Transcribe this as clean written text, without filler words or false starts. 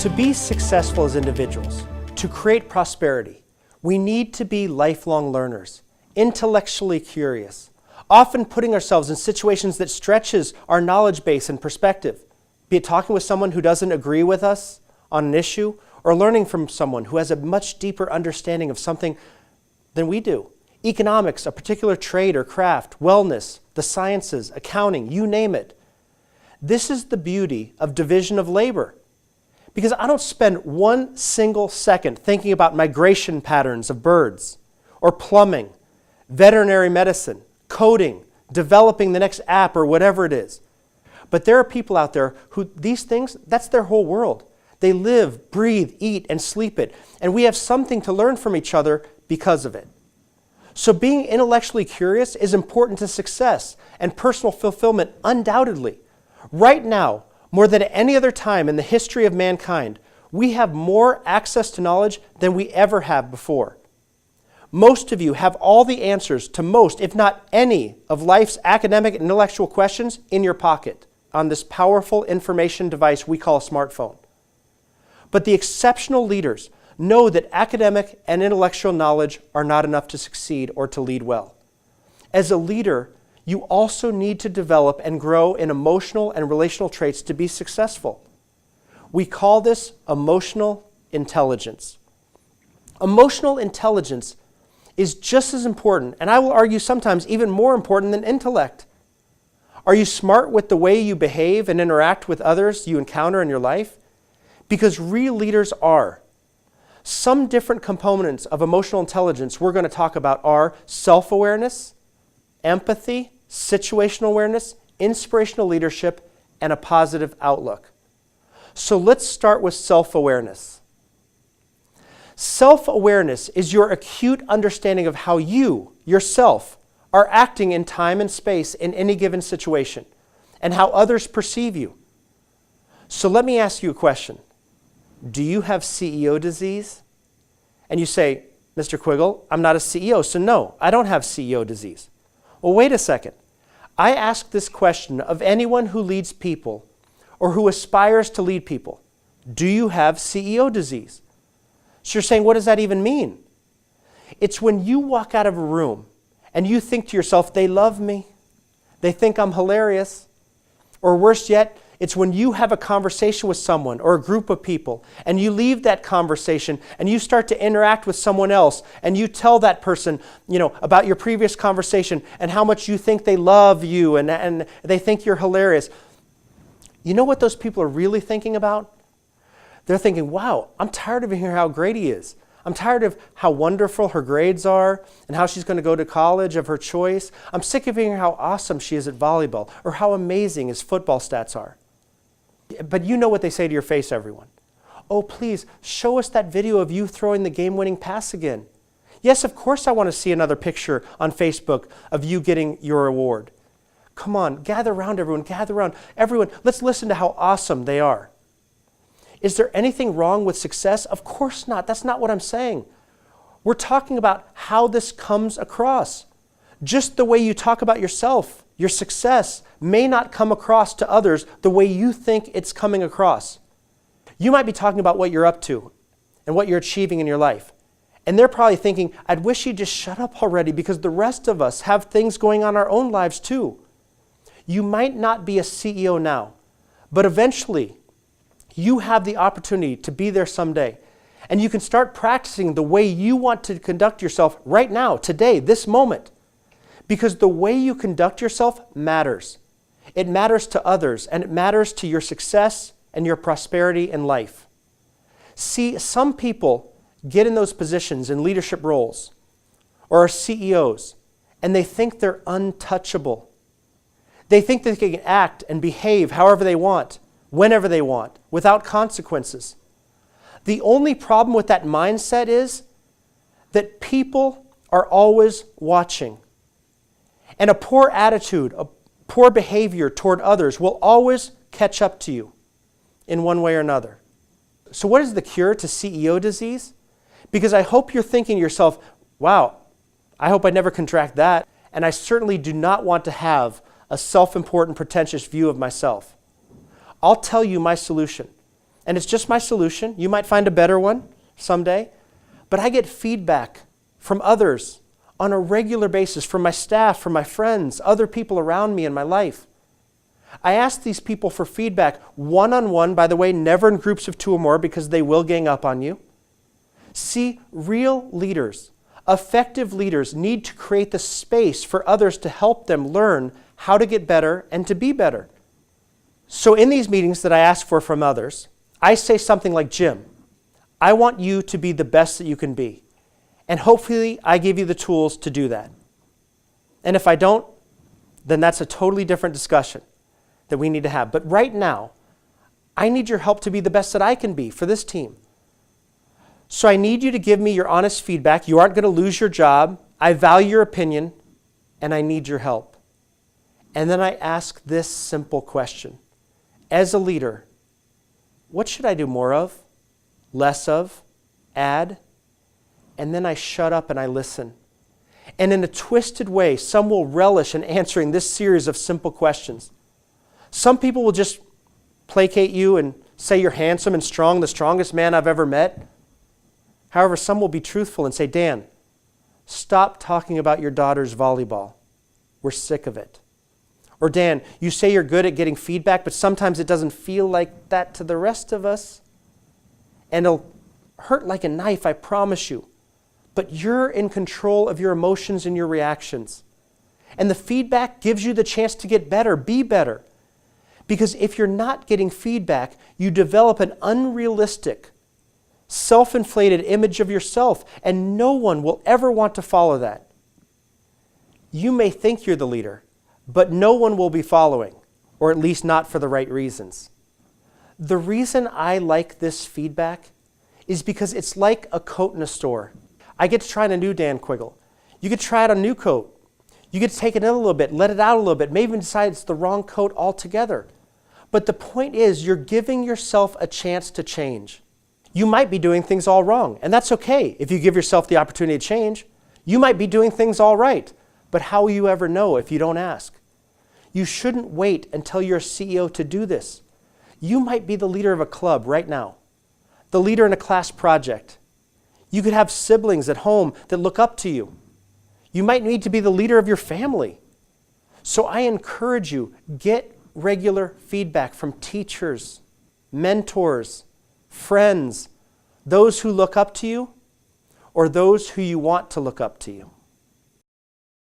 To be successful as individuals, to create prosperity, we need to be lifelong learners, intellectually curious, often putting ourselves in situations that stretches our knowledge base and perspective, be it talking with someone who doesn't agree with us on an issue, or learning from someone who has a much deeper understanding of something than we do. Economics, a particular trade or craft, wellness, the sciences, accounting, you name it. This is the beauty of division of labor. Because I don't spend one single second thinking about migration patterns of birds, or plumbing, veterinary medicine, coding, developing the next app or whatever it is. But there are people out there who these things, that's their whole world. They live, breathe, eat, and sleep it. And we have something to learn from each other because of it. So being intellectually curious is important to success and personal fulfillment, undoubtedly. Right now, more than any other time in the history of mankind, we have more access to knowledge than we ever have before. Most of you have all the answers to most, if not any, of life's academic and intellectual questions in your pocket on this powerful information device we call a smartphone. But the exceptional leaders know that academic and intellectual knowledge are not enough to succeed or to lead well. As a leader, you also need to develop and grow in emotional and relational traits to be successful. We call this emotional intelligence. Emotional intelligence is just as important, and I will argue sometimes even more important than intellect. Are you smart with the way you behave and interact with others you encounter in your life? Because real leaders are. Some different components of emotional intelligence we're going to talk about are self-awareness, empathy, situational awareness, inspirational leadership, and a positive outlook. So let's start with self-awareness. Self-awareness is your acute understanding of how you, yourself, are acting in time and space in any given situation, and how others perceive you. So let me ask you a question. Do you have CEO disease? And you say, Mr. Quiggle, I'm not a CEO, so no, I don't have CEO disease. Well, wait a second. I ask this question of anyone who leads people or who aspires to lead people. Do you have CEO disease? So you're saying, what does that even mean? It's when you walk out of a room and you think to yourself, they love me, they think I'm hilarious, or worse yet, it's when you have a conversation with someone or a group of people and you leave that conversation and you start to interact with someone else and you tell that person, about your previous conversation and how much you think they love you and they think you're hilarious. You know what those people are really thinking about? They're thinking, wow, I'm tired of hearing how great he is. I'm tired of how wonderful her grades are and how she's going to go to college of her choice. I'm sick of hearing how awesome she is at volleyball or how amazing his football stats are. But you know what they say to your face, everyone. Oh, please, show us that video of you throwing the game-winning pass again. Yes, of course I want to see another picture on Facebook of you getting your award. Come on, gather around, everyone, gather around. Everyone, let's listen to how awesome they are. Is there anything wrong with success? Of course not. That's not what I'm saying. We're talking about how this comes across. Just the way you talk about yourself, your success, may not come across to others the way you think it's coming across. You might be talking about what you're up to and what you're achieving in your life. And they're probably thinking, I'd wish you'd just shut up already because the rest of us have things going on in our own lives too. You might not be a CEO now, but eventually you have the opportunity to be there someday. And you can start practicing the way you want to conduct yourself right now, today, this moment. Because the way you conduct yourself matters. It matters to others, and it matters to your success and your prosperity in life. See, some people get in those positions in leadership roles or are CEOs, and they think they're untouchable. They think they can act and behave however they want, whenever they want, without consequences. The only problem with that mindset is that people are always watching. And a poor attitude, a poor behavior toward others will always catch up to you in one way or another. So what is the cure to CEO disease? Because I hope you're thinking to yourself, wow, I hope I never contract that. And I certainly do not want to have a self-important, pretentious view of myself. I'll tell you my solution. and it's just my solution. You might find a better one someday. But I get feedback from others on a regular basis, from my staff, from my friends, other people around me in my life. I ask these people for feedback one-on-one, by the way, never in groups of 2 or more because they will gang up on you. See, real leaders, effective leaders need to create the space for others to help them learn how to get better and to be better. So in these meetings that I ask for from others, I say something like, Jim, I want you to be the best that you can be. And hopefully I give you the tools to do that. And if I don't, then that's a totally different discussion that we need to have. But right now, I need your help to be the best that I can be for this team. So I need you to give me your honest feedback. You aren't going to lose your job. I value your opinion, and I need your help. And then I ask this simple question. As a leader, what should I do more of, less of, add? And then I shut up and I listen. And in a twisted way, some will relish in answering this series of simple questions. Some people will just placate you and say you're handsome and strong, the strongest man I've ever met. However, some will be truthful and say, Dan, stop talking about your daughter's volleyball. We're sick of it. Or Dan, you say you're good at getting feedback, but sometimes it doesn't feel like that to the rest of us. And it'll hurt like a knife, I promise you. But you're in control of your emotions and your reactions. And the feedback gives you the chance to get better, be better. Because if you're not getting feedback, you develop an unrealistic, self-inflated image of yourself, and no one will ever want to follow that. You may think you're the leader, but no one will be following, or at least not for the right reasons. The reason I like this feedback is because it's like a coat in a store. I get to try on a new Dan Quiggle. You could try out a new coat. You get to take it in a little bit, let it out a little bit, maybe even decide it's the wrong coat altogether. But the point is, you're giving yourself a chance to change. You might be doing things all wrong, and that's okay if you give yourself the opportunity to change. You might be doing things all right, but how will you ever know if you don't ask? You shouldn't wait until you're a CEO to do this. You might be the leader of a club right now, the leader in a class project. You could have siblings at home that look up to you. You might need to be the leader of your family. So I encourage you, get regular feedback from teachers, mentors, friends, those who look up to you, or those who you want to look up to you.